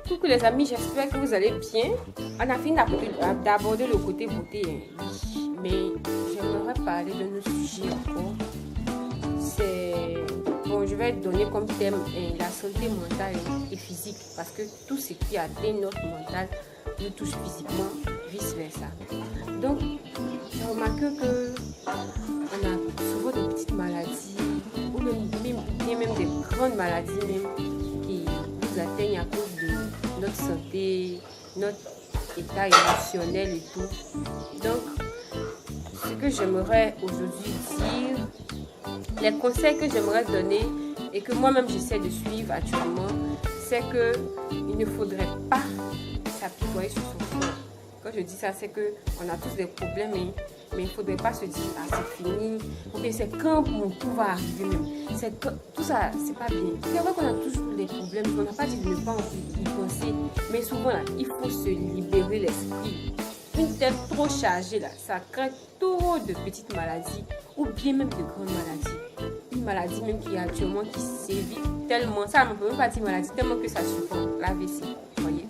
Coucou les amis, j'espère que vous allez bien. On a fini d'aborder le côté beauté, hein. Mais j'aimerais parler de nos sujets encore. Bon, je vais donner comme thème la santé mentale et physique, parce que tout ce qui atteint notre mental nous touche physiquement, vice versa. Donc, j'ai remarqué que on a souvent des petites maladies ou même des grandes maladies même qui nous atteignent à cause de notre santé, notre état émotionnel et tout. Donc, ce que j'aimerais aujourd'hui dire, les conseils que j'aimerais donner et que moi-même j'essaie de suivre actuellement, c'est que il ne faudrait pas s'apitoyer sur son sort. Quand je dis ça, c'est que on a tous des problèmes, mais il ne faudrait pas se dire ah c'est fini, ou bien c'est quand mon tour va arriver même. Tout ça, c'est pas bien. C'est vrai qu'on a toujours des problèmes, on n'a pas dit de ne pas y penser, mais souvent là, il faut se libérer l'esprit. Une tête trop chargée là, ça crée trop de petites maladies ou bien même de grandes maladies. Une maladie même qui est actuellement qui sévit tellement, ça ne peut même pas dire maladie, tellement que ça surprend la vessie, voyez.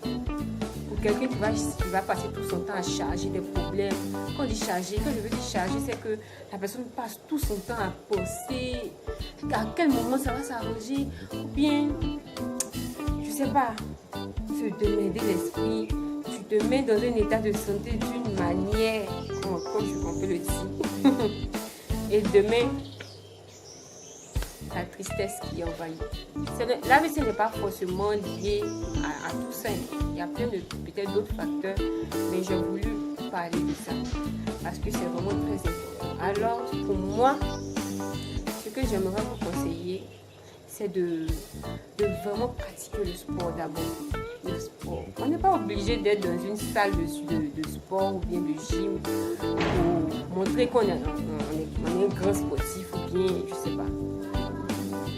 Pour quelqu'un qui va passer tout son temps à charger des problèmes. Quand je dis charger, quand je veux dire charger, c'est que la personne passe tout son temps à penser à quel moment ça va s'arranger, ou bien, je sais pas, se démerder l'esprit. Tu te mets dans un état de santé d'une manière, comme on peut le dire. Et demain, la tristesse qui envahit. L'AVC n'est pas forcément lié à tout ça. Il y a plein de peut-être d'autres facteurs, mais j'ai voulu parler de ça parce que c'est vraiment très important. Alors, pour moi, ce que j'aimerais vous conseiller, c'est de vraiment pratiquer le sport d'abord. Le sport. On n'est pas obligé d'être dans une salle de sport ou bien de gym pour montrer qu'on est un grand sportif ou bien, je sais pas.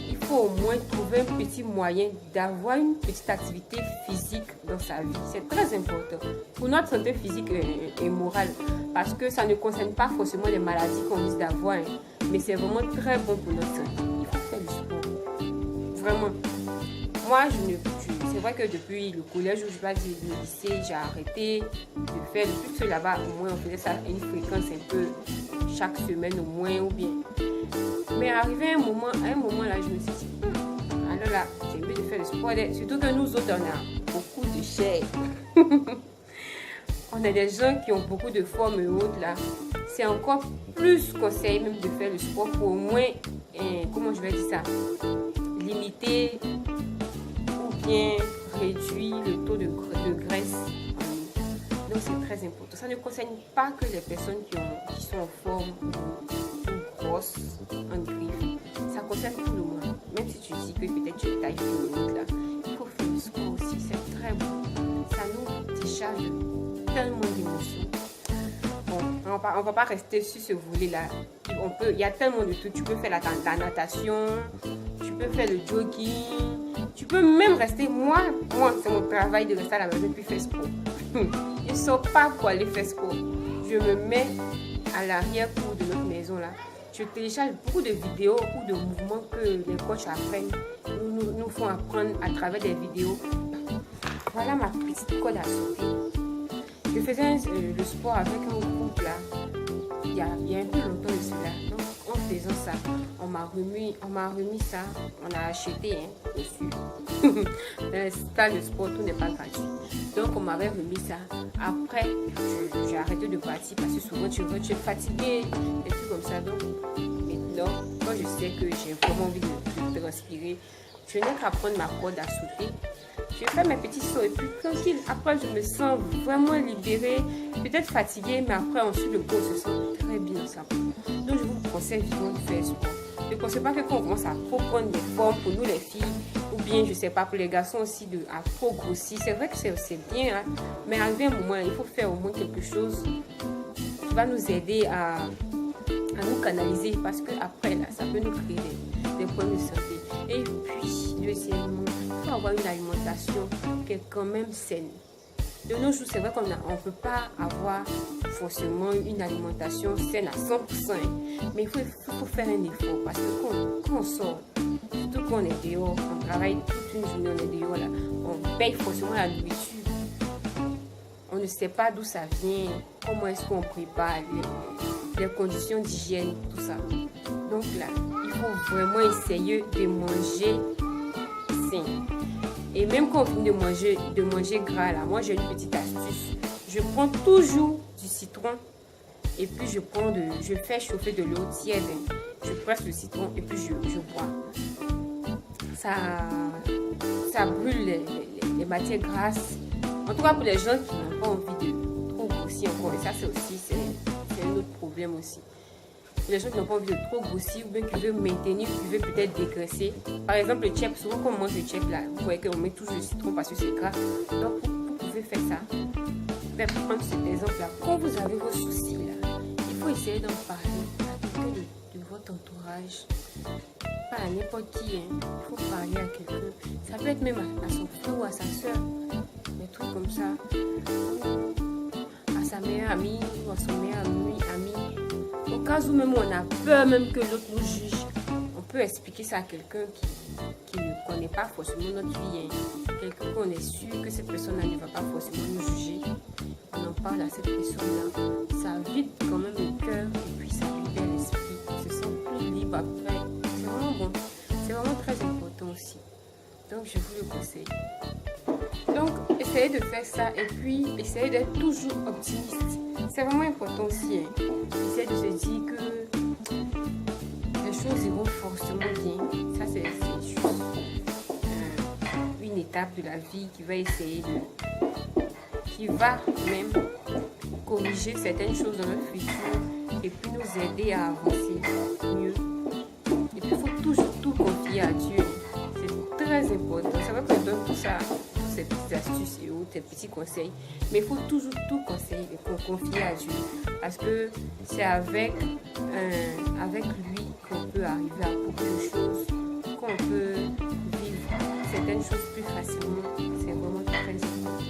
Il faut au moins trouver un petit moyen d'avoir une petite activité physique dans sa vie. C'est très important pour notre santé physique et morale parce que ça ne concerne pas forcément les maladies qu'on risque d'avoir, hein, mais c'est vraiment très bon pour notre santé. Il faut faire du sport. Vraiment. Moi, c'est vrai que depuis le collège, je vais dire le lycée, j'ai arrêté de faire le plus là-bas. Au moins, on faisait ça à une fréquence un peu chaque semaine au moins ou bien. Mais arrivé à un moment là, je me suis dit, alors là, c'est mieux de faire le sport. Surtout que nous autres, on a beaucoup de chair. On a des gens qui ont beaucoup de formes hautes là. C'est encore plus conseillé même de faire le sport pour au moins, comment je vais dire ça, limiter ou bien réduire le taux de graisse en nous. Donc c'est très important. Ça ne concerne pas que les personnes qui sont en forme ou grosses, en griffe. Ça concerne tout le monde. Même si tu dis que peut-être tu es taille féminine là, il faut faire le sport aussi. C'est très bon. Ça nous décharge de tellement d'émotions. Bon, on va pas rester sur ce volet-là. Il y a tellement de tout. Tu peux faire la natation, tu peux faire le jogging, tu peux même rester. Moi, c'est mon travail de rester à la maison puis faire sport. Je ne sors pas pour aller faire sport. Je me mets à l'arrière-cour de notre maison là. Je télécharge beaucoup de vidéos ou de mouvements que les coachs apprennent, nous font apprendre à travers des vidéos. Voilà ma petite corde à sauter. Je faisais le sport avec un groupe là, il y a un peu longtemps de cela. Donc en faisant ça, on m'a remis ça, on a acheté dessus. Dans les salles de sport, tout n'est pas gratuit. Donc on m'avait remis ça. Après, j'ai arrêté de partir parce que souvent tu es fatigué, et tout comme ça. Donc maintenant, quand je sais que j'ai vraiment envie de transpirer, je n'ai qu'à prendre ma corde à sauter. Je fais mes petits sauts et puis tranquille. Après, je me sens vraiment libérée, peut-être fatiguée, mais après, ensuite, le corps se sent très bien. Ça. Donc, je vous conseille vivement de faire sport. Je ne conseille pas que quand on commence à trop prendre des formes pour nous les filles, ou bien, je ne sais pas, pour les garçons aussi, à trop grossir. C'est vrai que c'est bien, hein, mais arrivé un moment, il faut faire au moins quelque chose qui va nous aider à nous canaliser parce que après là, ça peut nous créer des problèmes de santé. Et puis, deuxièmement, il faut avoir une alimentation qui est quand même saine. De nos jours, c'est vrai qu'on ne peut pas avoir forcément une alimentation saine à 100%, mais il faut faire un effort parce que quand on sort, Surtout qu'on est dehors, on travaille toute une journée, on est dehors là. On paye forcément la nourriture. On ne sait pas d'où ça vient, comment est-ce qu'on prépare, les conditions d'hygiène, tout ça. Donc là, il faut vraiment essayer de manger sain. Et même quand on finit de manger gras là, moi j'ai une petite astuce. Je prends toujours du citron et puis je fais chauffer de l'eau tiède. Je presse le citron et puis je bois. Ça brûle les matières grasses. En tout cas pour les gens qui n'ont pas envie de trop grossir encore. Et ça c'est un autre problème aussi. Pour les gens qui n'ont pas envie de trop grossir ou bien qui veulent maintenir, qui veulent peut-être dégraisser. Par exemple le tchèp, souvent quand on mange le tchèp là, vous voyez qu'on met toujours le citron parce que c'est gras. Donc vous pouvez faire ça. Vous pouvez prendre cet exemple là. Quand vous avez vos soucis là, il faut essayer d'en parler à quelqu'un de votre entourage. Pas à n'importe qui, hein. Il faut parler à quelqu'un. Ça peut être même à son frère ou à sa soeur. Des trucs comme ça. À sa meilleure amie ou à son meilleur ami. Au cas où même on a peur même que l'autre nous juge, on peut expliquer ça à quelqu'un qui ne connaît pas forcément notre vie. Hein. Quelqu'un qu'on est sûr que cette personne-là ne va pas forcément nous juger. On en parle à cette personne-là. Ça vide quand même le cœur et puis ça libère l'esprit. On se sent plus libre après. C'est vraiment bon. C'est vraiment très important aussi. Donc je vous le conseille. Donc essayez de faire ça et puis essayez d'être toujours optimiste. C'est vraiment important aussi. Hein. Essayez de se dire que les choses iront forcément bien. Ça c'est juste une étape de la vie qui va même corriger certaines choses dans notre futur et puis nous aider à avancer mieux. Et puis il faut toujours tout confier à Dieu. C'est très important. C'est vrai qu'on donne tout ça, toutes ces petites astuces et autres, ces petits conseils. Mais il faut toujours tout conseiller et confier à Dieu. Parce que c'est avec lui qu'on peut arriver à beaucoup de choses, qu'on peut vivre certaines choses plus facilement. C'est vraiment très important.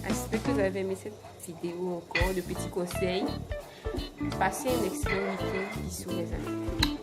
J'espère que vous avez aimé cette vidéo encore, de petits conseils. Passez un excellent week-end. Bisous les amis.